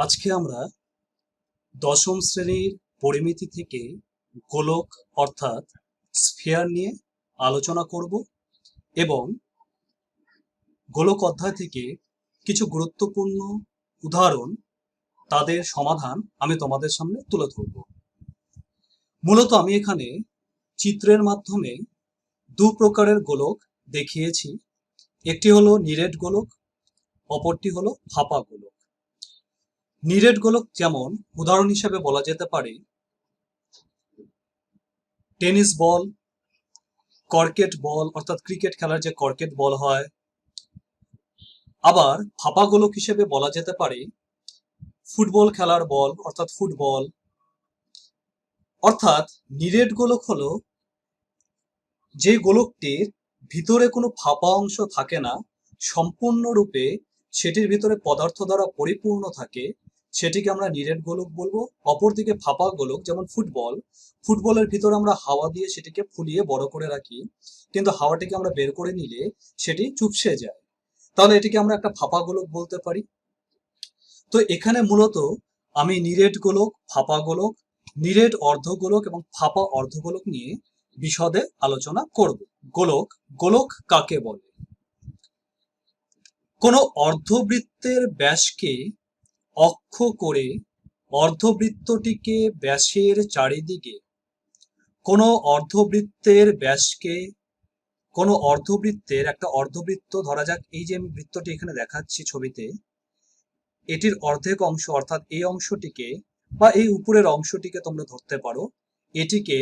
আজকে আমরা দশম শ্রেণীর পরিমিতি থেকে গোলক অর্থাৎ স্ফিয়ার নিয়ে আলোচনা করব এবং গোলক অধ্যায় থেকে কিছু গুরুত্বপূর্ণ উদাহরণ তাদের সমাধান আমি তোমাদের সামনে তুলে ধরব। মূলত আমি এখানে চিত্রের মাধ্যমে দু প্রকারের গোলক দেখিয়েছি। একটি হলো নিরেট গোলক, অপরটি হলো ফাঁপা গোলক। নিরেট গোলক যেমন উদাহরণ হিসেবে বলা যেতে পারে টেনিস বল, কর্কেট বল অর্থাৎ ক্রিকেট খেলার যে কর্কেট বল হয়। আবার ফাঁপা গোলক হিসেবে বলা যেতে পারে ফুটবল খেলার বল অর্থাৎ ফুটবল। অর্থাৎ নিরেট গোলক হলো যে গোলকটির ভিতরে কোনো ফাঁপা অংশ থাকে না, সম্পূর্ণরূপে সেটির ভিতরে পদার্থ দ্বারা পরিপূর্ণ থাকে, সেটিকে আমরা নিরেট গোলক বলবো। অপরদিকে ফাঁপা গোলক যেমন ফুটবলের ভিতরে আমরা হাওয়া দিয়ে সেটিকে ফুলিয়ে বড় করে রাখি, কিন্তু হাওয়াটিকে আমরা বের করে নিলে সেটি চুপসে যায়, তাহলে এটিকে আমরা একটা ফাঁপা গোলক বলতে পারি। তো এখানে মূলত আমি নিরেট গোলক, ফাঁপা গোলক, নিরেট অর্ধগোলক এবং ফাঁপা অর্ধগোলক নিয়ে বিশদে আলোচনা করব। গোলক কাকে বলে? কোন অর্ধবৃত্তের ব্যাসকে অক্ষ করে অর্ধবৃত্তটিকে ব্যাসের চারিদিকে কোন অর্ধবৃত্তের ব্যাসকে একটা অর্ধবৃত্ত, ধরা যাক এই যে আমি বৃত্তটি এখানে দেখাচ্ছি ছবিতে, এটির অর্ধেক অংশ অর্থাৎ এই অংশটিকে বা এই উপরের অংশটিকে তোমরা ধরতে পারো, এটিকে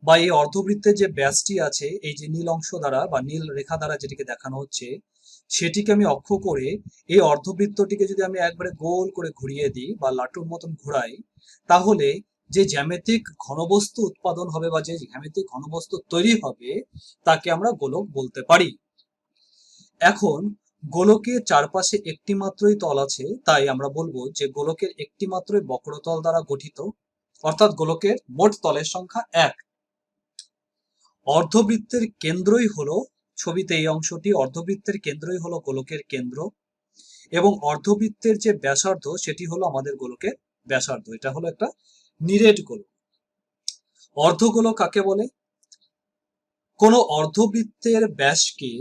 বা এই অর্ধবৃত্তের যে ব্যাসটি আছে এই যে নীল অংশ দ্বারা বা নীল রেখা দ্বারা যেটিকে দেখানো হচ্ছে, সেটিকে আমি অক্ষ করে এই অর্ধবৃত্তটিকে যদি আমি একবারে গোল করে ঘুরিয়ে দিই বা লাটুর মতন ঘোরাই, তাহলে যে জ্যামিতিক ঘনবস্তু উৎপাদন হবে বা যে জ্যামিতিক ঘনবস্তু তৈরি হবে তাকে আমরা গোলক বলতে পারি। এখন গোলকের চারপাশে একটি মাত্রই তল আছে, তাই আমরা বলবো যে গোলকের একটি মাত্রই বক্রতল দ্বারা গঠিত, অর্থাৎ গোলকের মোট তলের সংখ্যা 1। অর্ধবৃত্তের কেন্দ্রই হলো, ছবিতে এই অংশটি, অর্ধবৃত্তের কেন্দ্রই হলো গোলকের কেন্দ্র এবং অর্ধবৃত্তের যে ব্যাসার্ধ সেটি হলো আমাদের গোলকের ব্যাসার্ধ। এটা হলো একটা নিরেট গোলক। অর্ধগোলক কাকে বলে? কোন অর্ধবৃত্তের ব্যাসকে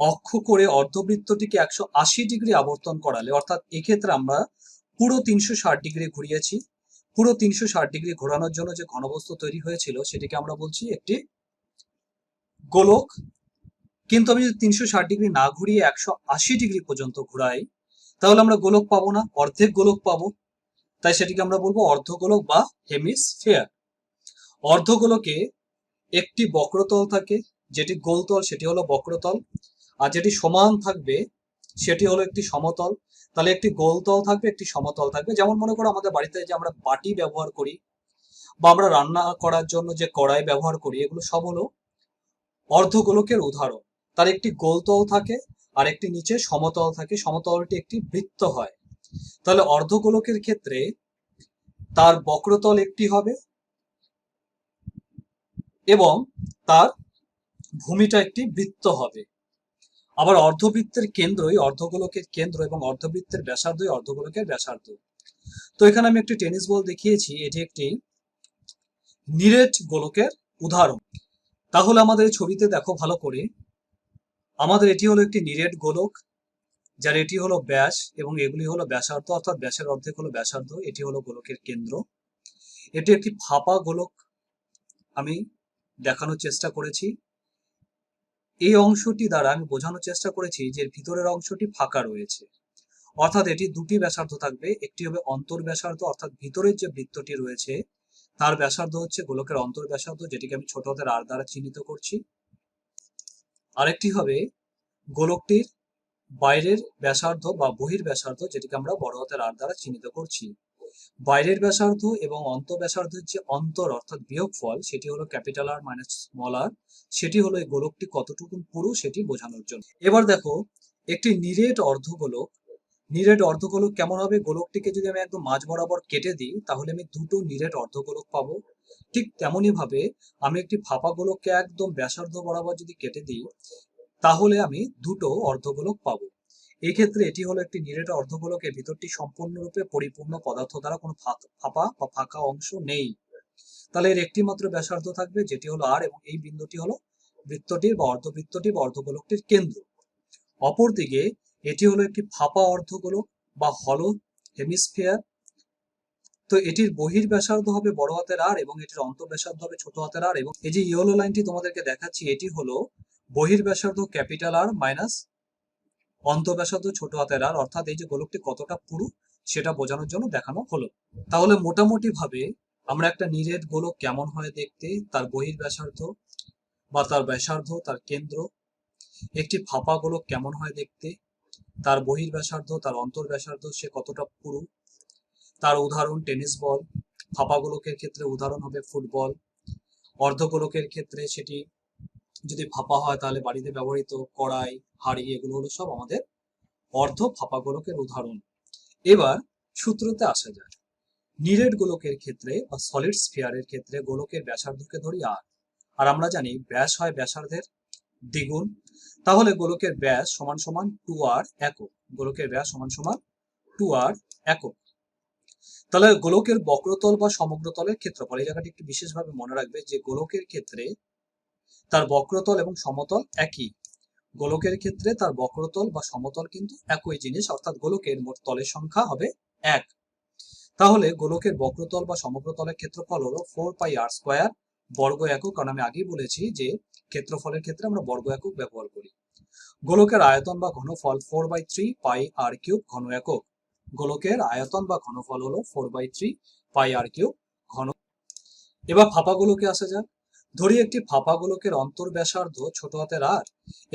অক্ষ করে অর্ধবৃত্তটিকে 180 ডিগ্রি আবর্তন করালে, অর্থাৎ এক্ষেত্রে আমরা পুরো 360 ডিগ্রি ঘুরিয়েছি, পুরো 360 ডিগ্রি ঘোরানোর জন্য যে ঘনবস্তু তৈরি হয়েছিল সেটিকে আমরা বলছি একটি গোলক। কিন্তু আমি যদি 360 ডিগ্রি না ঘুরিয়ে 180 ডিগ্রি পর্যন্ত ঘুরাই, তাহলে আমরা গোলক পাবো না, অর্ধেক গোলক পাবো, তাই সেটিকে আমরা বলবো অর্ধগোলক বা হেমিস্ফিয়ার। অর্ধগোলকে একটি বক্রতল থাকে, যেটি গোলতল সেটি হলো বক্রতল, আর যেটি সমান থাকবে সেটি হলো একটি সমতল। তাহলে একটি গোলতল থাকবে, একটি সমতল থাকবে। যেমন মনে করো আমাদের বাড়িতে যে আমরা বাটি ব্যবহার করি বা আমরা রান্না করার জন্য যে কড়াই ব্যবহার করি, এগুলো সব হলো অর্ধগোলকের উদাহরণ। তার একটি গোলতল থাকে আর একটি নিচে সমতল থাকে, সমতলটি একটি বৃত্ত হয়। তাহলে অর্ধগোলকের ক্ষেত্রে তার বক্রতল একটি হবে এবং তার ভূমিটা একটি বৃত্ত হবে। আবার অর্ধবৃত্তের কেন্দ্রই অর্ধগোলকের কেন্দ্র এবং অর্ধবৃত্তের ব্যাসার্ধই অর্ধগোলকের ব্যাসার্ধ। তো এখানে আমি একটি টেনিস বল দেখিয়েছি, এটি একটি নিরেট গোলকের উদাহরণ। তাহলে আমাদের এই ছবিতে দেখো ভালো করে, আমাদের এটি হলো একটি নিরেট গোলক, যার এটি হলো ব্যাস এবং এগুলি হলো ব্যাসার্ধ, অর্থাৎ ব্যাসের অর্ধেক হলো ব্যাসার্ধ, এটি হলো গোলকের কেন্দ্র। এটি একটি ফাঁপা গোলক আমি দেখানোর চেষ্টা করেছি। এই অংশটি দ্বারা আমি বোঝানোর চেষ্টা করেছি যে ভিতরের অংশটি ফাঁকা রয়েছে, অর্থাৎ এটি দুটি ব্যাসার্ধ থাকবে। একটি হবে অন্তর ব্যাসার্ধ, অর্থাৎ ভিতরের যে বৃত্তটি রয়েছে তার ব্যাসার্ধ হচ্ছে গোলকের অন্তর ব্যাসার্ধ, যেটিকে আমি ছোট হাতের আর দ্বারা চিহ্নিত করছি। আরেকটি হবে গোলকটির বাইরের ব্যাসার্ধ বা বহির ব্যাসার্ধ, যেটিকে আমরা বড় হাতের আর দ্বারা চিহ্নিত করছি। বাইরের ব্যাসার্ধ এবং অন্তর ব্যাসার্ধের যে অন্তর অর্থাৎ বিয়োগফল, সেটি হলো ক্যাপিটাল আর মাইনাস স্মল আর, সেটি হলো এই গোলকটি কতটুকু পুরু সেটি বোঝানোর জন্য। এবার দেখো একটি নিরেট অর্ধগোলক কেমন হবে? গোলকটিকে যদি আমি একদম মাঝ বরাবর কেটে দিই তাহলে আমি দুটো নিরেট অর্ধগোলক পাবো। ঠিক তেমনই ভাবে আমি একটি ফাঁপা গোলককে একদম ব্যাসার্ধ বরাবর যদি কেটে দিই তাহলে আমি দুটো অর্ধগোলক পাবো। এই ক্ষেত্রে এটি হলো একটি নিরেট অর্ধগোলকের ভিতরটি সম্পূর্ণরূপে পরিপূর্ণ পদার্থ দ্বারা কোনো ফাঁপা বা ফাঁকা অংশ নেই। তাহলে এর একটি মাত্র ব্যাসার্ধ থাকবে, যেটি হলো আর, এবং এই বিন্দুটি হলো বৃত্তটির বা অর্ধবৃত্তটি বা অর্ধগোলকটির কেন্দ্র। অপরদিকে এটি হলো একটি ফাঁপা অর্ধগোলক বা হলো হেমিস্ফিয়ার। তো এটির বহির ব্যাসার্ধ হবে বড় হাতের আর এবং এটির অন্তর ব্যাসার্ধ হবে ছোট হাতের আর, এবং এই যে ইয়েলো লাইনটি তোমাদেরকে দেখাচ্ছি এটি হলো বহির ব্যাসার্ধ ক্যাপিটাল আর মাইনাস অন্তর ব্যাসার্ধ ছোট হাতের আর, অর্থাৎ এই যে গোলকটি কতটা পুরু সেটা বোঝানোর জন্য দেখানো হলো। তাহলে মোটামুটি ভাবে আমরা একটা নিরেট গোলক কেমন হয় দেখতে, তার বহির ব্যাসার্ধ বা তার ব্যাসার্ধ, তার কেন্দ্র। একটি ফাঁপা গোলক কেমন হয় দেখতে, তার বহির ব্যাসার্ধ, তার অন্তর ব্যাসার্ধ, সে কতটা পুরু। তার উদাহরণ টেনিস বল, ফাঁপা গোলকের ক্ষেত্রে উদাহরণ হবে ফুটবল, অর্ধগোলকের ক্ষেত্রে সেটি যদি ফাঁপা হয় তাহলে বাড়িতে ব্যবহৃত কড়াই, হাঁড়ি, এগুলো হলো সব আমাদের অর্ধ ফাঁপা গোলকের উদাহরণ। এবার সূত্রতে আসা যায়। নিরেট গোলকের ক্ষেত্রে বা সলিড স্ফিয়ারের ক্ষেত্রে গোলকের ব্যাসার্ধকে ধরি আর, আর আমরা জানি ব্যাস হয় ব্যাসার্ধের দ্বিগুণ। তাহলে গোলকের ব্যাস সমান সমান 2r একক, গোলকের ব্যাস সমান সমান 2r একক। তাহলে গোলকের বক্রতল বা সমগ্রতলের ক্ষেত্রফল, এই জায়গাটি একটু বিশেষভাবে মনে রাখবে যে গোলকের ক্ষেত্রে তার বক্রতল এবং সমতল একই। গোলকের ক্ষেত্রে তার বক্রতল বা সমতল কিন্তু একই জিনিস, অর্থাৎ গোলকের মোট তলের সংখ্যা হবে 1। তাহলে গোলকের বক্রতল বা সমগ্রতলের ক্ষেত্রফল হলো 4πr² বর্গ একক, কারণ আমি আগেই বলেছি যে ক্ষেত্রফলের ক্ষেত্রে আমরা বর্গ একক ব্যবহার করি। গোলকের আয়তন বা ঘনফল 4/3πr³ ঘন একক। গোলকের আয়তন বা ঘনফল হলো 4/3πr³ ঘন। এবার ফাঁপা গোলকে আসা যাক। ধরি একটি ফাঁপা গোলকের অন্তর ব্যাসার্ধ ছোট হাতের আর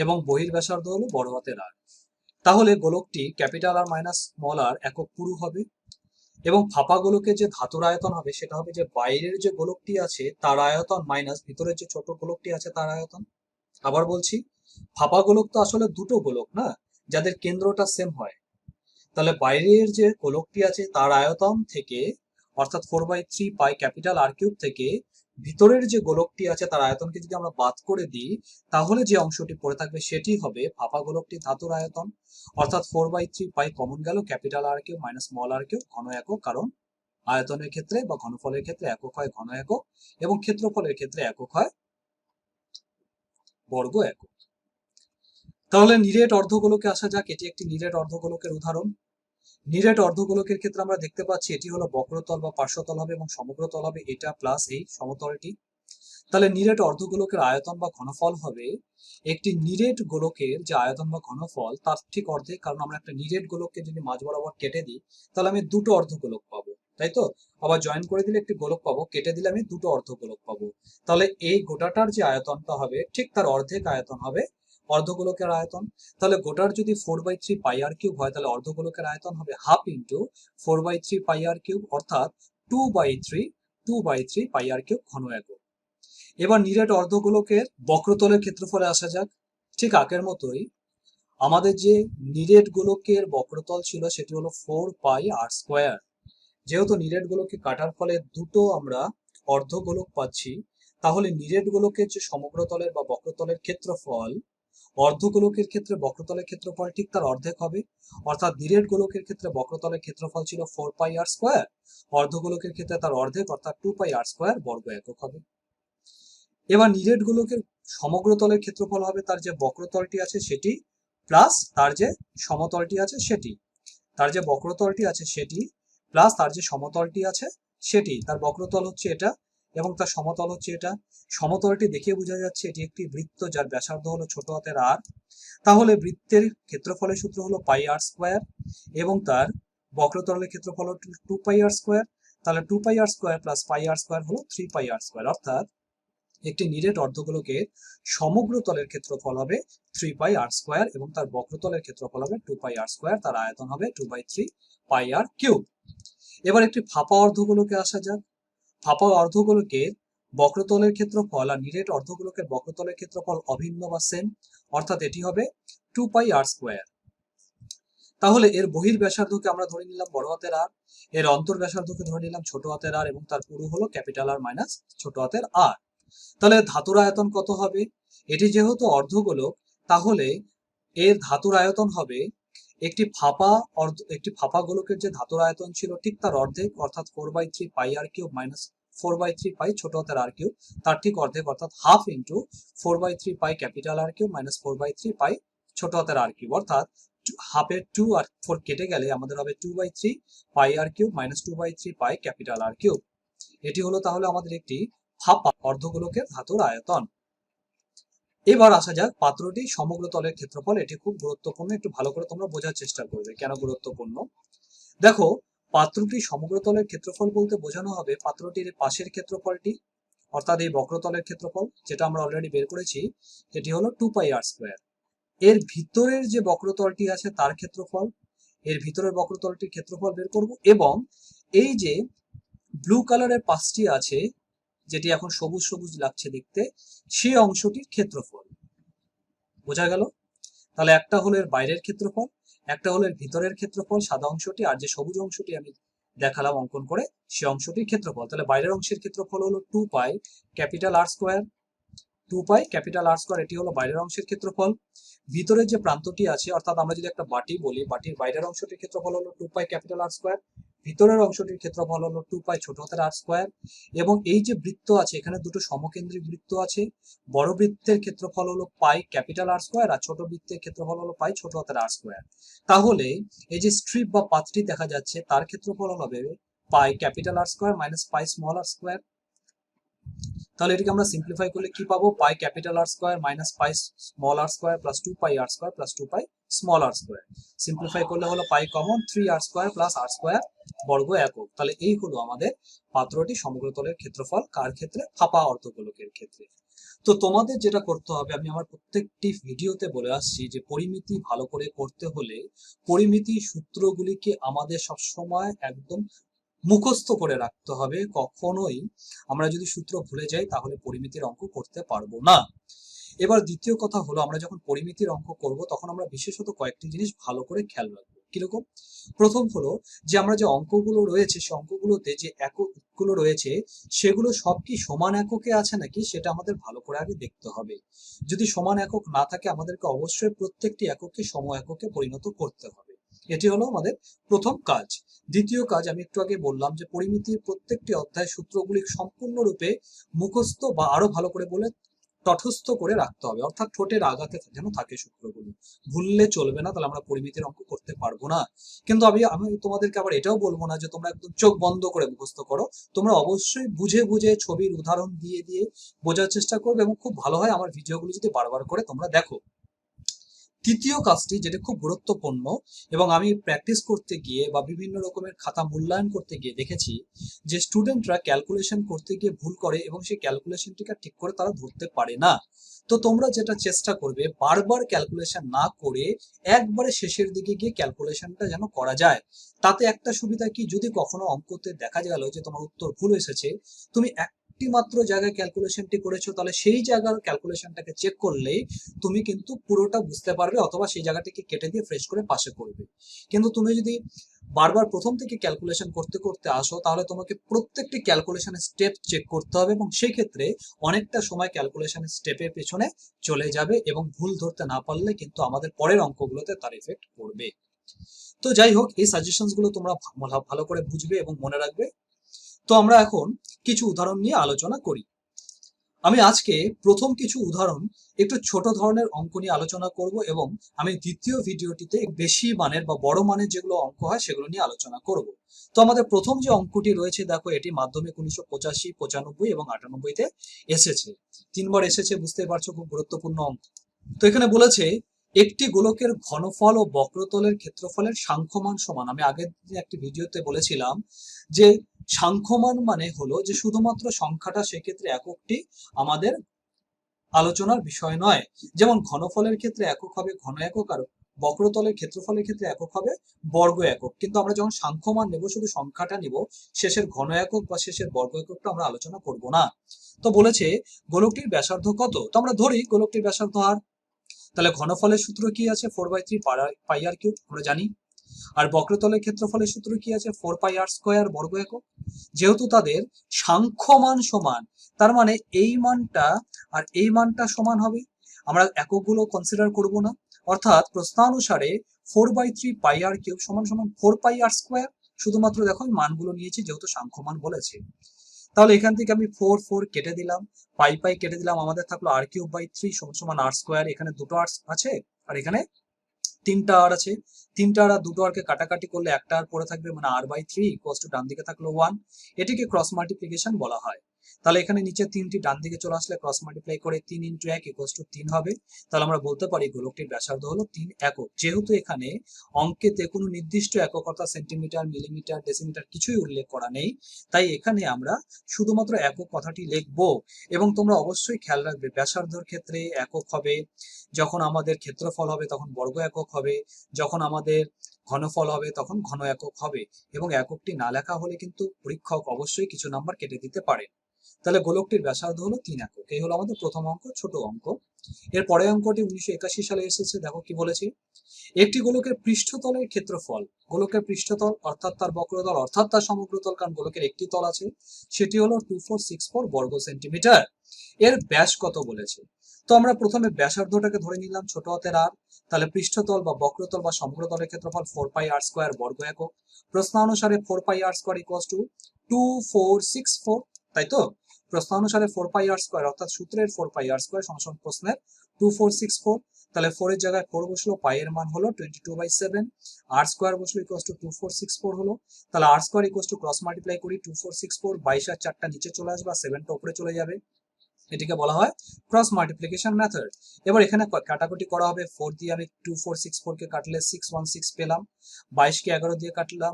এবং বহির ব্যাসার্ধ হলো বড় হাতের আর। তাহলে গোলকটি ক্যাপিটাল আর মাইনাস স্মল আর একক পুরু হবে, এবং ফাঁপা গোলকের যে ধাতুর আয়তন হবে সেটা হবে যে বাইরের যে গোলকটি আছে তার আয়তন মাইনাস ভিতরের যে ছোট গোলকটি আছে তার আয়তন। আবার বলছি, ফাঁপা গোলক তো আসলে দুটো গোলক না, যাদের কেন্দ্রটা সেম হয়। তাহলে বাইরের যে গোলকটি আছে তার আয়তন থেকে, অর্থাৎ 4/3πr³ থেকে ভিতরের যে গোলকটি আছে তার আয়তনকে যদি আমরা বাদ করে দিই, তাহলে যে অংশটি পড়ে থাকবে সেটি হবে ফাঁপা গোলকটি ধাতুর আয়তন, অর্থাৎ 4/3π কমন গেল, capital r³ minus small r³ ঘন একক, কারণ আয়তনের ক্ষেত্রে বা ঘনফলের ক্ষেত্রে একক হয় ঘন একক এবং ক্ষেত্রফলের ক্ষেত্রে একক হয় বর্গ একক। তাহলে নিরেট অর্ধগোলকে আসা যাক। এটি একটি নিরেট অর্ধগোলকের উদাহরণ। নিরেট অর্ধগোলকের ক্ষেত্রে আমরা দেখতে পাচ্ছি এটি হলো বক্রতল বা পার্শ্বতল হবে এবং সমগ্রতল হবে এটা প্লাস এই সমতলটি। তাহলে নিরেট অর্ধগোলকের আয়তন বা ঘনফল হবে একটি নিরেট গোলকের যে আয়তন বা ঘনফল তার ঠিক অর্ধেক, কারণ আমরা একটা নিরেট গোলককে যদি মাঝ বরাবর কেটে দিই তাহলে আমি দুটো অর্ধগোলক পাবো, তাই তো? আবার জয়েন করে দিলে একটি গোলক পাবো, কেটে দিলে আমি দুটো অর্ধগোলক পাবো। তাহলে এই গোটাটার যে আয়তনটা হবে ঠিক তার অর্ধেক আয়তন হবে অর্ধগোলকের আয়তন। তাহলে গোটার যদি 4/3πr³ হয় তাহলে অর্ধগোলকের আয়তন হবে হাফ ইন্টু 4/3πr³, অর্থাৎ 2/3πr³ ঘন একক। এবার নিরেট অর্ধগোলকের বক্রতলের ক্ষেত্রফলে আসা যাক। ঠিক আগের মতোই আমাদের যে নিরেট গোলকের বক্রতল ছিল সেটি হলো 4πr²। যেহেতু নিরেট গোলককে কাটার ফলে দুটো আমরা অর্ধগোলক পাচ্ছি, তাহলে নিরেট গোলকের যে সমগ্রতলের বা বক্রতলের ক্ষেত্রফল অর্ধগোলকের ক্ষেত্রে বক্রতলের ক্ষেত্রফল ঠিক তার অর্ধেক হবে, অর্থাৎ নিরেট গোলকের ক্ষেত্রে বক্রতলের ক্ষেত্রফল ছিল 4πr², অর্ধগোলকের ক্ষেত্রে তার অর্ধেক অর্থাৎ 2πr² বর্গ একক হবে। এবার নিরেট গোলকের সমগ্রতলের ক্ষেত্রফল হবে তার যে বক্রতলটি আছে সেটি প্লাস তার যে সমতলটি আছে সেটি, তার যে বক্রতলটি আছে সেটি প্লাস তার যে সমতলটি আছে সেটি। তার বক্রতল হচ্ছে এটা এবং তার সমতল হচ্ছে এটা। সমতলটি দেখে বোঝা যাচ্ছে এটি একটি বৃত্ত যার ব্যাসার্ধ হলো ছোট হাতের আর। তাহলে বৃত্তের ক্ষেত্রফলের সূত্র হলো πr² এবং তার বক্রতলের ক্ষেত্রফল হলো 2πr²। তাহলে 2πr² প্লাস πr² হলো 3πr², অর্থাৎ একটি নিরেট অর্ধগোলকের সমগ্র তলের ক্ষেত্রফল হবে 3πr² এবং তার বক্রতলের ক্ষেত্রফল হবে 2πr², তার আয়তন হবে 2/3πr³। এবার একটি ফাঁপা অর্ধগোলকে আসা যাক। ফাঁপা অর্ধগোলকের বক্রতলের ক্ষেত্রফল আর নিরেট অর্ধগোলকের বক্রতলের ক্ষেত্রফল অভিন্ন বা সেম, অর্থাৎ এটি হবে 2πr²। তাহলে এর বহির ব্যাসার্ধকে আমরা ধরে নিলাম বড় হাতের আর, এর অন্তর ব্যাসার্ধকে ধরে নিলাম ছোট হাতের আর এবং তার পুরো হলো ক্যাপিটাল আর মাইনাস ছোট হাতের আর। তাহলে ধাতুর আয়তন কত হবে? এটি যেহেতু অর্ধগোলক তাহলে এর ধাতুর আয়তন হবে একটি ফাঁপা গোলকের যে ধাতুর আয়তন ছিল ঠিক তার অর্ধেক অর্থাৎ 4/3 pi R cube minus 4/3 pi ছোট হাতের আর কিউব, তার ঠিক অর্ধেক অর্থাৎ half into 4/3 pi capital R cube minus 4/3 pi ছোট হাতের আর কিউব, অর্থাৎ হাফের 2 আর 4 কেটে গেলে আমাদের হবে 2/3 pi R cube minus 2/3 pi capital R cube. এটি হলো তাহলে আমাদের একটি ফাঁপা অর্ধগোলকের ধাতুর আয়তন। এবার আসা যাক পাত্রটি সমগ্র তলের ক্ষেত্রফল। এটি খুব গুরুত্বপূর্ণ, একটু ভালো করে তোমরা বোঝার চেষ্টা করবে কেন গুরুত্বপূর্ণ। দেখো, পাত্রটি সমগ্র তলের ক্ষেত্রফল বলতে বোঝানো হবে পাত্রটির পাশের ক্ষেত্রফলটি, অর্থাৎ এই বক্রতলের ক্ষেত্রফল যেটা আমরা অলরেডি বের করেছি, এটি হলো 2 পাই আর স্কোয়ার। এর ভিতরের যে বক্রতলটি আছে তার ক্ষেত্রফল, এর ভিতরের বক্রতলটির ক্ষেত্রফল বের করব, এবং এই যে ব্লু কালারের পাশটি আছে যেটি এখন সবুজ সবুজ লাগছে দেখতে, সেই অংশটির ক্ষেত্রফল। বোঝা গেল? তাহলে একটা হলো এর বাইরের ক্ষেত্রফল, একটা হলো এর ভিতরের ক্ষেত্রফল সাদা অংশটি, আর যে সবুজ অংশটি আমি দেখালাম অঙ্কন করে সে অংশটির ক্ষেত্রফল। তাহলে বাইরের অংশের ক্ষেত্রফল হলো 2 pi capital R square, 2 pi capital R square, এটি হলো বাইরের অংশের ক্ষেত্রফল। ভিতরের যে প্রান্তটি আছে, অর্থাৎ আমরা যদি একটা বাটি বলি, বাটির বাইরের অংশটির ক্ষেত্রফল হলো 2 পাই ক্যাপিটাল আর স্কোয়ার, ভিতরের অংশটির ক্ষেত্রফল হলো 2 পাই ছোট হাতের আর স্কোয়ার। এবং এই যে বৃত্ত আছে, এখানে দুটো সমকেন্দ্রিক বৃত্ত আছে, বড় বৃত্তের ক্ষেত্রফল হলো পাই ক্যাপিটাল আর স্কোয়ার, আর ছোট বৃত্তের ক্ষেত্রফল হলো পাই ছোট হাতের আর স্কোয়ার। তাহলে এই যে স্ট্রিপ বা পাতটি দেখা যাচ্ছে তার ক্ষেত্রফল হবে pi capital R square minus pi small R square. তাহলে এটাকে আমরা সিম্পলিফাই করলে কি পাবো? Pi capital R square minus pi small R square plus 2 pi R square plus 2 pi small R square. Simplify করলে হলো pi common 3 R square plus R square বর্গ একক। তাহলে এই হলো আমাদের পাত্রটি সমগ্র তলের ক্ষেত্রফল। কার ক্ষেত্রে? ফাঁপা অর্ধগোলকের ক্ষেত্রে। তো তোমাদের যেটা করতে হবে, আমি আমার প্রত্যেকটি ভিডিওতে বলে আসছি যে পরিমিতি ভালো করে করতে হলে পরিমিতি সূত্রগুলিকে আমাদের সবসময় একদম মুখস্থ করে রাখতে হবে। কখনোই আমরা যদি সূত্র ভুলে যাই তাহলে পরিমিতির অঙ্ক করতে পারবো না। এবার দ্বিতীয় কথা হলো, আমরা যখন পরিমিতির অঙ্ক করব তখন আমরা বিশেষত কয়েকটি জিনিস ভালো করে খেয়াল রাখবো। কিরকম? প্রথম হলো যে আমরা যে অঙ্কগুলো রয়েছে সে অঙ্কগুলোতে যে এককগুলো রয়েছে সেগুলো সব কি সমান এককে আছে নাকি সেটা আমাদের ভালো করে আগে দেখতে হবে। যদি সমান একক না থাকে আমাদেরকে অবশ্যই প্রত্যেকটি এককে সম এককে পরিণত করতে হবে। এটি হলো আমাদের প্রথম কাজ। দ্বিতীয় কাজ, আমি একটু আগে বললাম যে পরিমিতির প্রত্যেকটি অধ্যায় সূত্রগুলি সম্পূর্ণরূপে মুখস্থ বা আরো ভালো করে বলে তটস্থ করে রাখতে হবে, অর্থাৎ ঠোঁটের আঘাতে যেন থাকে সূত্রগুলো, ভুললে চলবে না, তাহলে আমরা পরিমিতির অঙ্ক করতে পারবো না। কিন্তু আমি তোমাদেরকে আবার এটাও বলবো না যে তোমরা একদম চোখ বন্ধ করে মুখস্থ করো, তোমরা অবশ্যই বুঝে বুঝে ছবির উদাহরণ দিয়ে দিয়ে বোঝার চেষ্টা করবে, এবং খুব ভালো হয় আমার ভিডিওগুলো যদি বারবার করে তোমরা দেখো। তৃতীয় কাজটি যেটা খুব গুরুত্বপূর্ণ, এবং আমি প্র্যাকটিস করতে গিয়ে বা বিভিন্ন রকমের খাতা মূল্যায়ন করতে গিয়ে দেখেছি যে স্টুডেন্টরা ক্যালকুলেশন করতে গিয়ে ভুল করে এবং সেই ক্যালকুলেশনটিকে ঠিক করে তারা ধরতে পারে না। তো তোমরা যেটা চেষ্টা করবে, বারবার ক্যালকুলেশন না করে একবারে শেষের দিকে গিয়ে ক্যালকুলেশনটা যেন করা যায়। তাতে একটা সুবিধা কি, যদি কখনো অঙ্কতে দেখা গেল যে তোমার উত্তর ভুল এসেছে, তুমি একটি মাত্র জায়গায় ক্যালকুলেশনটি করেছো, তাহলে সেই জায়গার ক্যালকুলেশনটাকে চেক করলেই তুমি কিন্তু পুরোটা বুঝতে পারবে, অথবা সেই জায়গাটাকে কেটে দিয়ে ফ্রেশ করে পাশে করবে। কিন্তু তুমি যদি বারবার প্রথম থেকে ক্যালকুলেশন করতে করতে আসো তাহলে তোমাকে প্রত্যেকটি ক্যালকুলেশনের স্টেপ চেক করতে হবে, এবং সেই ক্ষেত্রে অনেকটা সময় ক্যালকুলেশনের স্টেপের পেছনে চলে যাবে, এবং ভুল ধরতে না পারলে কিন্তু আমাদের পরের অঙ্কগুলোতে তার এফেক্ট পড়বে। তো যাই হোক, এই সাজেশনস গুলো তোমরা ভালো করে বুঝবে এবং মনে রাখবে। তো আমরা এখন কিছু উদাহরণ নিয়ে আলোচনা করি। আমি আজকে প্রথম কিছু উদাহরণ একটু ছোট ধরনের অঙ্ক নিয়ে আলোচনা করব, এবং আমি দ্বিতীয় ভিডিওটিতে বেশি মানের বা বড় মানের যেগুলো অঙ্ক হয় সেগুলো নিয়ে আলোচনা করব। তো আমাদের প্রথম যে অঙ্কটি রয়েছে, দেখো এটি মাধ্যমিক 1985, 95 এবং 98-তে এসেছে, 3বার এসেছে, বুঝতে পারছো, খুব গুরুত্বপূর্ণ অঙ্ক। তো এখানে বলেছে একটি গোলকের ঘনফল ও বক্রতলের ক্ষেত্রফলের সাংখ্যমান সমান। আমি আগের একটি ভিডিওতে বলেছিলাম যে সাংখ্যমান মানে হলো যে শুধুমাত্র সংখ্যাটা, সেক্ষেত্রে এককটি আমাদের আলোচনার বিষয় নয়। যেমন ঘনফলের ক্ষেত্রে একক হবে ঘন একক, আর বক্রতলের ক্ষেত্রফলের ক্ষেত্রে একক হবে বর্গ একক। কিন্তু আমরা যখন সাংখ্যমান নেব, শুধু সংখ্যাটা নিব, শেষের ঘন একক বা শেষের বর্গ এককটা আমরা আলোচনা করব না। তো বলেছে গোলকটির ব্যাসার্ধ কত। তো আমরা ধরি গোলকটির ব্যাসার্ধ আর, তাহলে ঘনফলের সূত্র কি আছে? 4/3 পাই আর কিউব, আমরা জানি। আর বক্রতলের ক্ষেত্রফলের সূত্র কি আছে? 4 পাই আর স্কোয়ার বর্গ একক। যেহেতু তাদের সাংখ্যমান সমান, তার মানে এই মানটা আর এই মানটা সমান হবে। আমরা এককগুলো কনসিডার করব না, অর্থাৎ প্রশ্নানুসারে 4/3 পাই আর কিউব সমান সমান 4 পাই আর স্কোয়ার। শুধুমাত্র দেখো আমি মানগুলো নিয়েছি যেহেতু সাংখ্যমান বলেছে। তাহলে এখান থেকে আমি 4 কেটে দিলাম, পাই পাই কেটে দিলাম, আমাদের থাকলো আর কিউব বাই 3 সমান সমান আর স্কোয়ার। এখানে দুটো আর আছে আর এখানে তিনটা আর আছে, তিনটা আর দুটো আরকে কাটাকাটি করলে একটা আর পড়ে থাকবে, মানে আর বাই 3 ইকুয়ালস টু ডান দিকে থাকলো 1। এটিকে ক্রস মাল্টিপ্লিকেশন বলা হয়। তাহলে এখানে নিচে তিনটি ডান দিকে চলে আসলে ক্রস মাল্টিপ্লাই করে 3 ইন্টু 1 ইকুয়ালস টু 3 হবে। তাহলে আমরা বলতে পারি গোলকটির ব্যাসার্ধ হলো 3 একক। যেহেতু এখানে অঙ্কেতে কোনো নির্দিষ্ট একক অর্থাৎ সেন্টিমিটার, মিলিমিটার, ডেসিমিটার কিছুই উল্লেখ করা নেই, তাই এখানে আমরা শুধুমাত্র একক কথাটি লিখবো। এবং তোমরা অবশ্যই খেয়াল রাখবে ব্যাসার্ধর ক্ষেত্রে একক হবে যখন আমাদের ক্ষেত্রফল হবে তখন বর্গ একক হবে, যখন আমাদের ঘনফল হবে তখন ঘন একক হবে, এবং এককটি না লেখা হলে কিন্তু পরীক্ষক অবশ্যই কিছু নাম্বার কেটে দিতে পারে। তাহলে গোলকটির ব্যাসার্ধ হলো 3 একক। এই হলো আমাদের প্রথম অঙ্ক, ছোট অঙ্ক। এর পরের অঙ্কটি 1981 সালে এসেছে। দেখো কি বলেছে, একটি গোলকের পৃষ্ঠতলের ক্ষেত্রফল, গোলকের পৃষ্ঠতল অর্থাৎ তার বক্রতল অর্থাৎ তার সমগ্রতল, কারণ গোলকের একটি তল আছে, সেটি হলো 2464 বর্গ সেন্টিমিটার। এর ব্যাস কত বলেছে। তো আমরা প্রথমে ব্যাসার্ধটাকে ধরে নিলাম ছোট হাতের আর। তাহলে পৃষ্ঠতল বা বক্রতল বা সমগ্রতলের ক্ষেত্রফল 4 পাই আর স্কোয়ার বর্গ একক। প্রশ্নানুসারে 4 পাই আর স্কোয়ার ইকুয়ালস টু 2464, তাই তো। প্রশ্নানুসারে 4 পাই আর স্কোয়ার অর্থাৎ সূত্রের 4 পাই আর স্কোয়ার সমান প্রশ্নের 2464। তাহলে 4 এর জায়গায় 4 বসলো, পাই এর মান হলো 22/7, আর স্কোয়ার বসলো ইকুয়ালস টু 2464 হলো। তাহলে R square equals to cross multiply করি 2464, 22 আর 4টা নিচে চলে আসবে, 7টা উপরে চলে যাবে। এটিকে বলা হয় ক্রস মাল্টিপ্লিকেশন মেথড। এবার এখানে কাটাকুটি করা হবে, 4 দিয়ে আমি 2464 কে কাটলে 616 পেলাম, 22 কে 11 দিয়ে কাটলাম,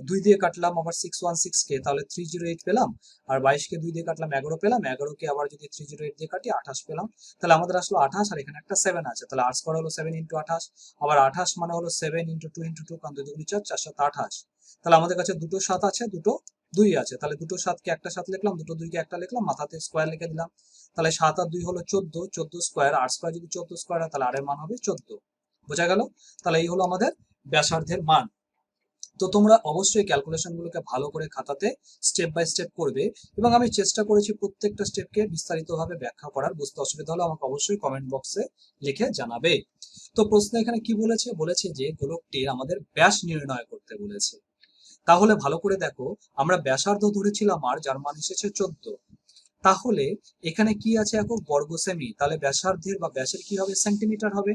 2 দিয়ে কাটলাম আবার 616 কে, তাহলে 308 পেলাম। আর 22 কে 2 দিয়ে কাটলাম 11 পেলাম, 11 কে আবার যদি 308 দিয়ে কাটি 28 পেলাম। তাহলে আমাদের আসলো 28, আর এখানে একটা 7 আছে, তাহলে আর স্কয়ার হলো 7 ইন্টু 28, আবার 28 মানে হলো 7 ইন্টু 2 ইন্টু 2, কারণ 2 দুগুণে 4, 4 7 28। তাহলে আমাদের কাছে দুটো 7 আছে, দুটো 2 আছে, তাহলে দুটো 7 কে একটা 7 লিখলাম, দুটো 2 কে একটা লিখলাম, মাথাতে স্কয়ার লিখে দিলাম। তাহলে 7 আর 2 হলো 14, 14 স্কয়ার, আর স্কয়ার যদি 14 স্কয়ার হয় তাহলে আর এর মান হবে 14। বোঝা গেল? তাহলে এই হলো আমাদের ব্যাসার্ধের মান। তো তোমরা অবশ্যই ক্যালকুলেশন গুলোকে ভালো করে খাতাতে স্টেপ বাই স্টেপ করবে, এবং আমি চেষ্টা করেছি প্রত্যেকটা স্টেপকে বিস্তারিতভাবে ব্যাখ্যা করার। বুঝতে অসুবিধা হলে আমাকে অবশ্যই কমেন্ট বক্সে লিখে জানাবে। তো প্রশ্ন এখানে কি বলেছে, বলেছে যে গোলকটির আমাদের ব্যাস নির্ণয় করতে বলেছে। তাহলে ভালো করে দেখো, আমরা ব্যাসার্ধ ধরেছিলাম আর, যার মান এসেছে 14। তাহলে এখানে কি আছে একক, বর্গ সেমি, তাহলে ব্যাসার্ধের বা ব্যাসের কি হবে, সেন্টিমিটার হবে।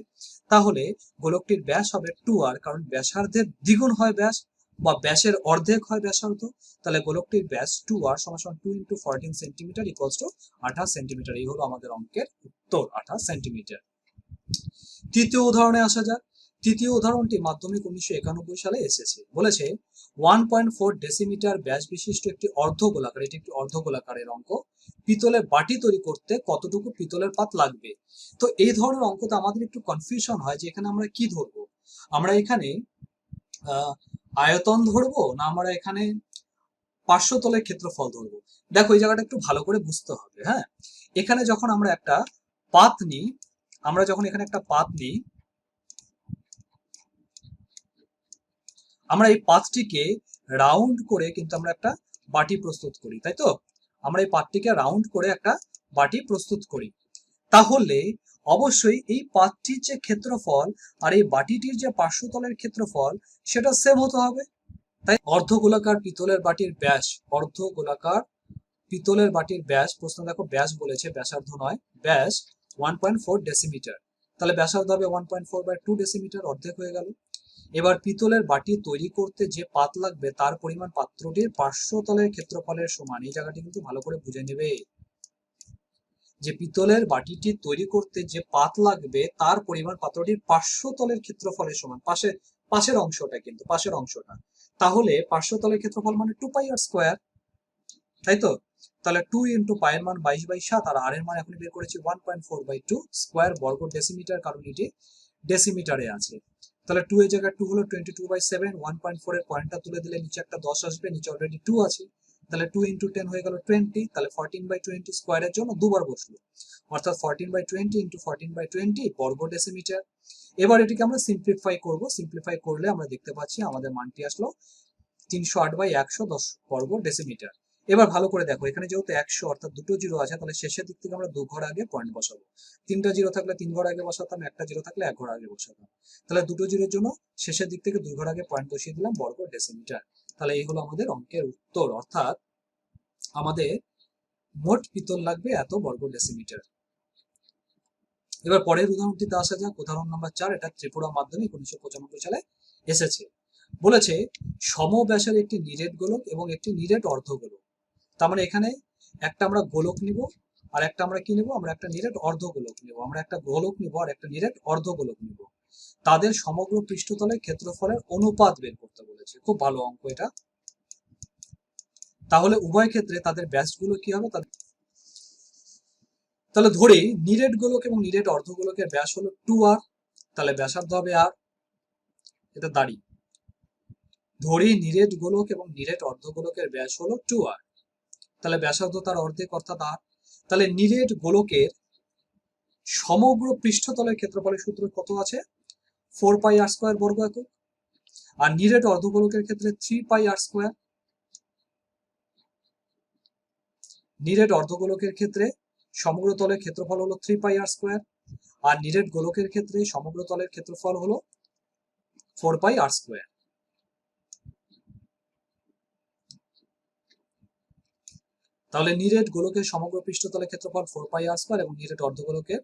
তাহলে গোলকটির ব্যাস হবে 2r, কারণ ব্যাসার্ধের দ্বিগুণ হয় ব্যাস, বা ব্যাসের অর্ধেক হয় ব্যাসার্ধ। তাহলে গোলকটির ব্যাস 2r সমান 2 into 14 centimetre equals to 28 centimetre. এই হলো আমাদের অঙ্কের উত্তর, 28 সেন্টিমিটার। তৃতীয় উদাহরণে আসা যাক। তৃতীয় উদাহরণটি মাধ্যমিক 1991 সালে এসেছে। বলেছে 1.4 ডেসিমিটার ব্যাস বিশিষ্ট একটি অর্ধগোলাকার, এটি একটি অর্ধগোলাকারের অঙ্ক, পিতলের বাটি তৈরি করতে কতটুকু পিতলের পাত লাগবে। তো এই ধরনের অঙ্কতে আমাদের একটু কনফিউশন হয় যে এখানে আমরা কি ধরবো। আমরা এখানে আয়তন ধরবো, না আমরা এখানে পার্শ্বতলের ক্ষেত্রফল ধরবো। দেখো এই জায়গাটা একটু ভালো করে বুঝতে হবে। হ্যাঁ, এখানে যখন আমরা একটা পাত নিই, আমরা যখন এখানে একটা পাত নিই, আমরা এই পাতটিকে রাউন্ড করে কিন্তু আমরা একটা বাটি প্রস্তুত করি, তাই তো। আমরা এই পাতটিকে রাউন্ড করে একটা বাটি প্রস্তুত করি। তাহলে অবশ্যই এই পাতটির যে ক্ষেত্রফল আর এই বাটিটির যে পার্শ্বতলের ক্ষেত্রফল সেটা সেম হতে হবে। তাই অর্ধগোলাকার পিতলের বাটির ব্যাস, অর্ধগোলাকার পিতলের বাটির ব্যাস, প্রশ্ন দেখো ব্যাস বলেছে, ব্যাসার্ধ নয়, ব্যাস 1.4 ডেসিমিটার। তাহলে ব্যাসার্ধ হবে 1.4/2 ডেসিমিটার, অর্ধেক হয়ে গেল। এবার পিতলের বাটি তৈরি করতে যে পাত লাগবে তার পরিমাণ পাত্রটির পার্শ্বতলের ক্ষেত্রফলের সমান। এই জায়গাটি কিন্তু ভালো করে বুঝে নেবে যে পিতলের বাটিটি তৈরি করতে যে পাত লাগবে তার পরিমাণ পাত্রটির পার্শ্বতলের ক্ষেত্রফলের সমান, পাশের অংশটা, কিন্তু পাশের অংশটা। তাহলে পার্শ্বতলের ক্ষেত্রফল মানে 2 পাই আর স্কোয়ার, তাই তো। তাহলে 2 ইন্টু পাই এর মান 22/7, আর আর এর মান এখন বের করেছি 1.4/2 স্কোয়ার বর্গ ডেসিমিটার, কারণ এটি ডেসিমিটারে আছে। তাহলে 2 এর জায়গায় 2 হলো 22/7, 1.4 এর পয়েন্টটা তুলে দিলে নিচে একটা 10 আসবে, নিচে অলরেডি 2 আছে। তাহলে 2 ইন্টু 10 হয়ে গেল 20, তাহলে 14/20 স্কোয়ারের জন্য দুবার বসলো, অর্থাৎ 14/20 ইন্টু 14/20 বর্গ ডেসিমিটার। এবার এটিকে আমরা সিম্পলিফাই করব, সিম্পলিফাই করলে আমরা দেখতে পাচ্ছি আমাদের মানটি আসলো 308/110 বর্গ ডেসিমিটার। এবার ভালো করে দেখো, এখানে যেহেতু 100 অর্থাৎ দুটো জিরো আছে, তাহলে শেষের দিক থেকে আমরা 2 ঘর আগে পয়েন্ট বসাবো। 3টা জিরো থাকলে 3 ঘর আগে বসাতাম, একটা জিরো থাকলে 1 ঘর আগে বসাতাম। তাহলে দুটো জিরোর জন্য শেষের দিক থেকে 2 ঘর আগে পয়েন্ট বসিয়ে দিলাম বর্গ ডেসিমিটার। তাহলে এই হলো আমাদের অঙ্কের উত্তর, অর্থাৎ আমাদের মোট পিতল লাগবে এত বর্গ ডেসিমিটার। এবার পরের উদাহরণটিতে আসা যাক, উদাহরণ নাম্বার 4। এটা ত্রিপুরা মাধ্যমিক 1995 সালে এসেছে। বলেছে সমব্যাসের একটি নিরেট গোলক এবং একটি নিরেট অর্ধগোলক। তার মানে এখানে একটা আমরা গোলক নিব, আর একটা আমরা কি নিব, আমরা একটা নিরেট অর্ধগোলক নিব। আমরা একটা গোলক নিব আর একটা নিরেট অর্ধগোলক নিব। তাদের সমগ্র পৃষ্ঠতলের ক্ষেত্রফলের অনুপাত বের করতে বলেছে। খুব ভালো অঙ্ক এটা। তাহলে উভয় ক্ষেত্রে তাদের ব্যাসগুলো কি হবে, তাহলে ধরে নিরেট গোলক এবং নিরেট অর্ধগোলকের ব্যাস হলো 2r, তাহলে ব্যাসার্ধ হবে r, এটা দাঁড়ি। ধরি নিরেট গোলক এবং নিরেট অর্ধগোলকের ব্যাস হলো 2r, তাহলে ব্যাসার্ধ তার অর্ধেক অর্থাৎ r। তাহলে নিরেট গোলকের সমগ্র পৃষ্ঠতলের ক্ষেত্রফলের সূত্র কত আছে, 4πr² বর্গ একক। আর নিরেট অর্ধগোলকের ক্ষেত্রে 3πr²। নিরেট অর্ধগোলকের ক্ষেত্রে সমগ্র তলের ক্ষেত্রফল হলো 3πr², আর নিরেট গোলকের ক্ষেত্রে সমগ্র তলের ক্ষেত্রফল হলো 4πr²। তাহলে নিরেট গোলকের সমগ্র পৃষ্ঠতলের ক্ষেত্রফল 4πr² এবং নিরেট অর্ধগোলকের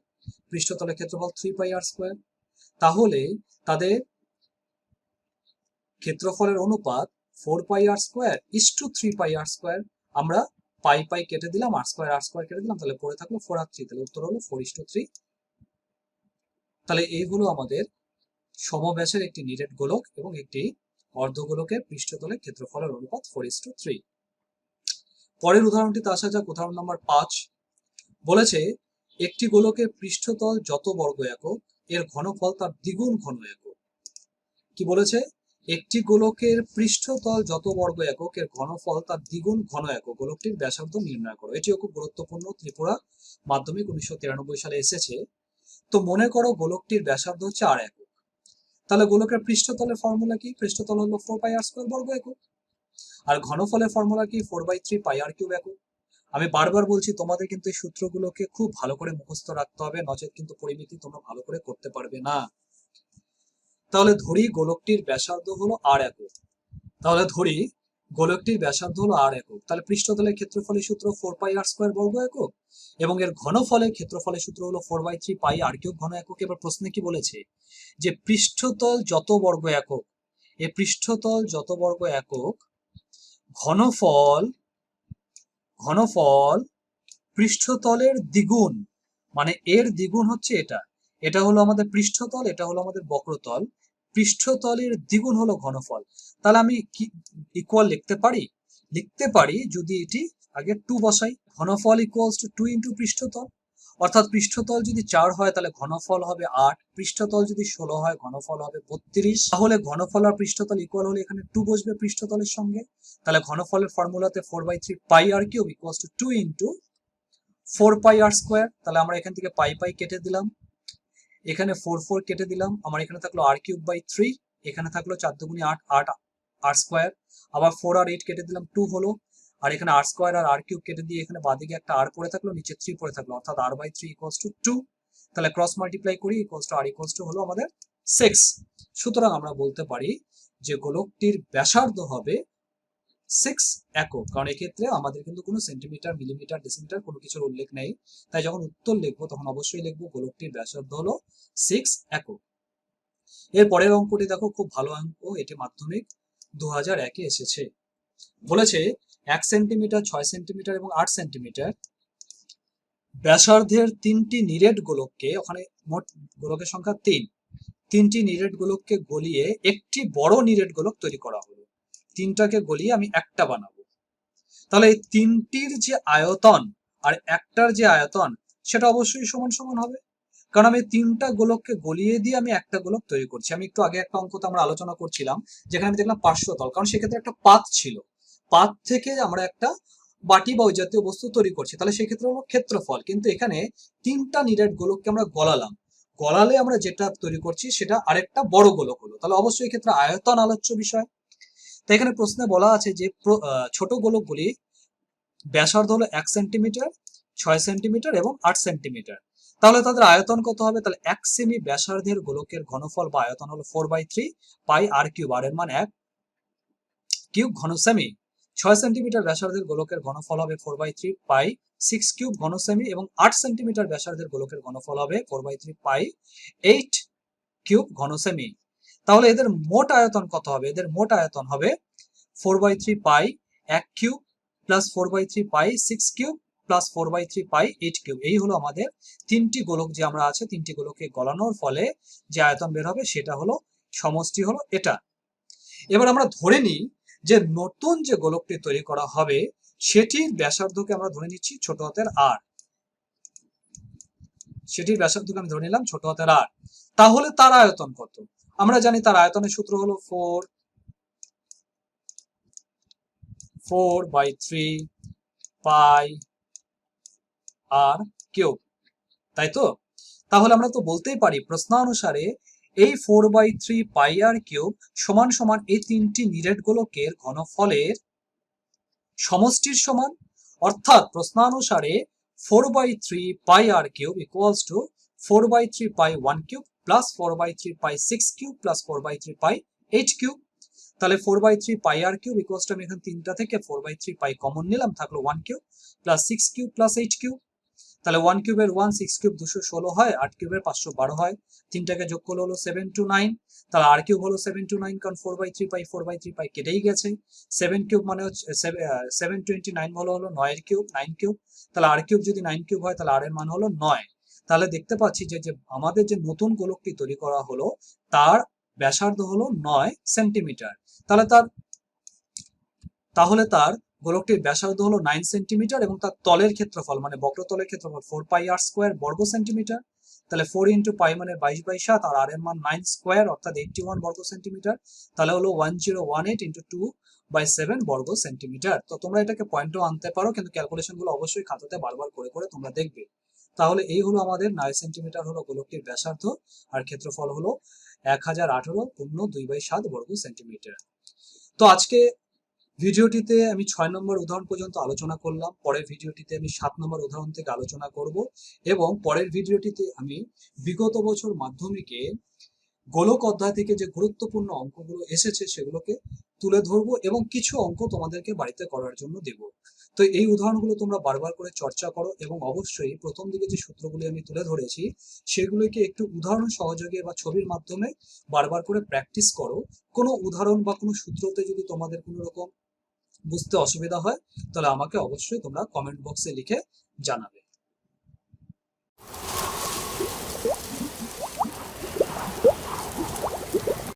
পৃষ্ঠতলের ক্ষেত্রফল 3πr²। তাহলে তাদের ক্ষেত্রফলের অনুপাত 4πr²:3πr²। আমরা পাই পাই কেটে দিলাম, r² কেটে দিলাম, তাহলে পড়ে থাকলো 4r3। তাহলে উত্তর হলো 4:3। তাহলে এই হলো আমাদের সমব্যাসের একটি নিরেট গোলক এবং একটি অর্ধগোলকের পৃষ্ঠতলের ক্ষেত্রফলের অনুপাত 4:3। পরের উদাহরণটিতে আসা যাক, উদাহরণ নাম্বার 5। বলেছে একটি গোলকের পৃষ্ঠতল যত বর্গ একক এর ঘনফল তার দ্বিগুণ ঘন একক। কি বলেছে, একটি গোলকের পৃষ্ঠতল যত বর্গ একক এর ঘনফল তার দ্বিগুণ ঘন একক, গোলকটির ব্যাসার্ধ নির্ণয় করো। এটিও খুব গুরুত্বপূর্ণ, ত্রিপুরা মাধ্যমিক 1993 সালে এসেছে। তো মনে করো গোলকটির ব্যাসার্ধ হচ্ছে r একক, তাহলে গোলকের পৃষ্ঠতলের ফর্মুলা কি, পৃষ্ঠতল হলো 4πr² বর্গ একক, আর ঘনফলের ফর্মুলা কি, 4/3πr³ একক। আমি বারবার বলছি তোমাদের কিন্তু এই সূত্রগুলোকে খুব ভালো করে মুখস্থ রাখতে হবে, নচেত কিন্তু পরিমিতি তোমরা ভালো করে করতে পারবে না। তাহলে ধরি গোলকটির ব্যাসার্ধ হলো r একক, তাহলে ধরি গোলকটির ব্যাসার্ধ হলো r একক, তাহলে পৃষ্ঠতলের ক্ষেত্রফলের সূত্র 4πr² বর্গ একক এবং এর ঘনফলের ক্ষেত্রফলের সূত্র হলো 4/3πr³ ঘন একক। এবার প্রশ্নে কি বলেছে, যে পৃষ্ঠতল যত বর্গ একক, এই পৃষ্ঠতল যত বর্গ একক ঘনফল পৃষ্ঠতলের দ্বিগুণ, মানে এর দ্বিগুণ হচ্ছে এটা, এটা হলো আমাদের পৃষ্ঠতল, এটা হলো আমাদের বক্রতল, পৃষ্ঠতলের দ্বিগুণ হলো ঘনফল। তাহলে আমি কি ইকুয়াল লিখতে পারি যদি এটি আগে 2 বসাই, ঘনফল ইকুয়ালস টু 2 ইন্টু পৃষ্ঠতল, অর্থাৎ পৃষ্ঠতল যদি 4 হয় তাহলে ঘনফল হবে 8, পৃষ্ঠতল যদি 16 হয় ঘনফল হবে 32। তাহলে ঘনফল আর পৃষ্ঠতল ইকুয়াল হলে এখানে 2 বসবে পৃষ্ঠতলের সঙ্গে, তাহলে ঘনফলের ফর্মুলাতে 4/3πr³ equals to 2 into 4πr²। তাহলে আমরা এখান থেকে পাই পাই কেটে দিলাম, এখানে 4 কেটে দিলাম, আমার এখানে থাকলো r³/3, এখানে থাকলো 4 দুগুণে 8, 8 r², আবার 4 আর 8 কেটে দিলাম, 2 হলো, আর এখানে r² আর r³ কেটে দিয়ে এখানে বাদিকে একটা r পড়ে থাকলো, নিচে 3 পড়ে থাকলো, অর্থাৎ r/3 ইকুয়ালস টু 2। তাহলে ক্রস মাল্টিপ্লাই করি, equals to r equals to হলো আমাদের 6। সুতরাং আমরা বলতে পারি যে গোলকটির ব্যাসার্ধ হবে 6 একক, কারণ এক্ষেত্রে আমাদের কিন্তু কোনো সেন্টিমিটার, মিলিমিটার, ডেসিমিটার কোনো কিছুর উল্লেখ নেই। তাই যখন উত্তর লিখবো তখন অবশ্যই লিখবো গোলকটির ব্যাসার্ধ হলো 6 একক। এর পরের অঙ্কটি দেখো, খুব ভালো অঙ্ক, এটি মাধ্যমিক 2001-এ এসেছে। বলেছে 1 সেন্টিমিটার, 6 সেন্টিমিটার এবং 8 সেন্টিমিটার ব্যাসার্ধের 3টি নিরেট গোলককে, ওখানে মোট গোলকের সংখ্যা 3টি নিরেট গোলককে গলিয়ে একটি বড় নিরেট গোলক তৈরি করা হলো। 3টাকে গলিয়ে আমি একটা বানাবো, তাহলে এই 3টির যে আয়তন আর একটার যে আয়তন সেটা অবশ্যই সমান সমান হবে, কারণ আমি 3টা গোলককে গলিয়ে দিয়ে আমি একটা গোলক তৈরি করছি। আমি একটু আগে একটা অঙ্কতে আমরা আলোচনা করছিলাম যেখানে আমি দেখলাম পার্শ্বতল, কারণ সেক্ষেত্রে একটা পাত ছিল, পাত থেকে আমরা একটা বাটি বা ওই জাতীয় বস্তু তৈরি করছি, তাহলে সেক্ষেত্রে হলো ক্ষেত্রফল। কিন্তু এখানে 3টা নিরেট গোলককে আমরা গলালে আমরা যেটা তৈরি করছি সেটা আরেকটা বড় গোলক হলো, তাহলে অবশ্যই এক্ষেত্রে আয়তন আলোচ্য বিষয়। তো এখানে প্রশ্নে বলা আছে যে ছোট গোলকগুলি ব্যাসার্ধ হলো 1 সেন্টিমিটার, 6 সেন্টিমিটার এবং 8 সেন্টিমিটার। তাহলে তাদের আয়তন কত হবে? তাহলে 1 সেমি ব্যাসার্ধের গোলকের ঘনফল বা আয়তন হলো 4/3 পাই আর কিউব, আর এর মান 1 কিউব ঘন সেমি। 6 সেন্টিমিটার ব্যাসার্ধের গোলকের ঘনফল হবে 4/3 পাই 6 কিউব ঘন সেমি, এবং 8 সেন্টিমিটার ব্যাসার্ধের গোলকের ঘনফল হবে 4/3 পাই 8 কিউব ঘন সেমি। তাহলে এদের মোট আয়তন কত হবে? এদের মোট আয়তন হবে 4/3 pi 1 cube plus 4/3 pi 6 cube plus 4/3 pi 8 cube. এই হলো আমাদের তিনটি গোলক যে আমরা আছে, তিনটি গোলককে গলানোর ফলে যে আয়তন বের হবে সেটা হলো সমষ্টি হলো এটা। এবার আমরা ধরে নিই যে নতুন যে গোলকটি তৈরি করা হবে সেটির ব্যাসার্ধকে আমরা ধরে নিচ্ছি ছোট হাতের আর। সেটির ব্যাসার্ধকে আমি ধরে নিলাম ছোট হাতের আর। তাহলে তার আয়তন কত? আমরা জানি তার আয়তনের সূত্র হলো 4/3 পাই আর কিউব, তাই তো? তাহলে আমরা তো বলতেই পারি প্রশ্নানুসারে এই 4/3 পাই আর কিউব সমান সমান এই তিনটি নিরেট গোলকের ঘনফলের সমষ্টির সমান। অর্থাৎ প্রশ্নানুসারে 4/3 pi R cube equals to 4/3 pi 1 cube plus 4/3 pi 6 cube plus 4/3 pi 8 cube. তাহলে 4/3 pi R cube equals to, আমি এখানে তিনটা থেকে 4/3 পাই কমন নিলাম, থাকলো 1 cube plus 6 cube plus 8 cube. তাহলে 1 কিউবের 1, 6 কিউব 216 হয়, 8 কিউবের 512 হয়, তিনটাকে যোগ করলে হলো 729। তাহলে আর কিউব হলো 729, কারণ 4/3 পাই কেটেই গেছে। 7 কিউব মানে হচ্ছে 729 হলো 9 এর কিউব, 9 কিউব। তাহলে আর কিউব যদি 9 কিউব হয় তাহলে আর এর মান হলো 9। তাহলে দেখতে পাচ্ছি যে আমাদের যে নতুন গোলকটি তৈরি করা হলো তার ব্যাসার্ধ হলো 9 সেন্টিমিটার। তাহলে তার গোলকটির ব্যাসার্ধ হলো 9 সেন্টিমিটার এবং তার তলের ক্ষেত্রফল মানে বক্রতলের ক্ষেত্রফল 4 পাই আর স্কোয়ার বর্গ সেন্টিমিটার। তাহলে 4 ইন্টু পাই মানে 22/7, আর আর এর মান 9 স্কোয়ার অর্থাৎ 81 বর্গ সেন্টিমিটার। তাহলে হলো 1018 ইন্টু 2/7 বর্গ সেন্টিমিটার। তো তোমরা এটাকে পয়েন্টও আনতে পারো, কিন্তু ক্যালকুলেশন গুলো অবশ্যই খাতাতে বারবার করে করে তোমরা দেখবে। তাহলে এই হলো আমাদের 9 সেন্টিমিটার হলো গোলকটির ব্যাসার্ধ, আর ক্ষেত্রফল হলো 1018 বর্গ সেন্টিমিটার। তো আজকে ভিডিওটিতে আমি 6 নম্বর উদাহরণ পর্যন্ত আলোচনা করলাম। পরের ভিডিওটিতে আমি 7 নম্বর উদাহরণ থেকে আলোচনা করব, এবং পরের ভিডিওটিতে আমি বিগত বছর মাধ্যমিকে গোলক অধ্যায় থেকে যে গুরুত্বপূর্ণ অঙ্কগুলো এসেছে সেগুলোকে তুলে ধরবো এবং কিছু অঙ্ক তোমাদেরকে বাড়িতে করার জন্য দেব। তো এই উদাহরণগুলো তোমরা বারবার করে চর্চা করো, এবং অবশ্যই প্রথম দিকে যে সূত্রগুলি আমি তুলে ধরেছি সেগুলোকে একটু উদাহরণ সহযোগে বা ছবির মাধ্যমে বারবার করে প্র্যাকটিস করো। কোনো উদাহরণ বা কোনো সূত্রতে যদি তোমাদের কোনো রকম বুঝতে অসুবিধা হয় তাহলে আমাকে অবশ্যই তোমরা কমেন্ট বক্সে লিখে জানাবে।